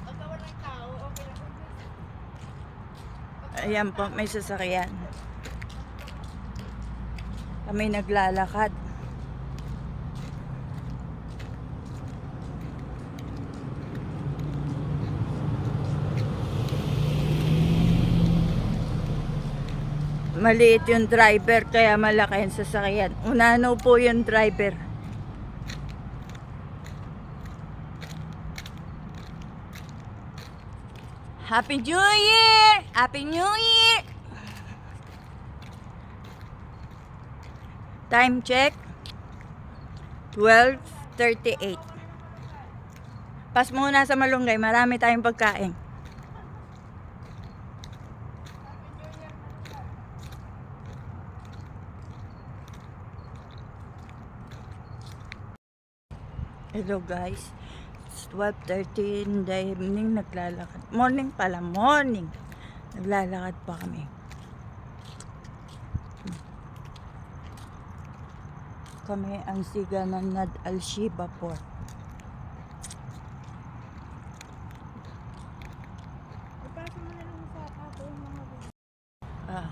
Pagka walang tao, okay lang. Ayan po, may sasakyan. Kami naglalakad. Maliit yung driver kaya malaki yung sasakyan. Unano po yung driver. Happy New Year! Happy New Year! Time check 12:38. Pas muna sa malunggay, marami tayong pagkain. Hello guys, it's 12:30 in the evening, naglalakad. Morning pala, morning. Naglalakad pa kami. Kami ang siga ng Nad Al-Shiba Port. Ipasa mo na lang sa ako yung mga Ah.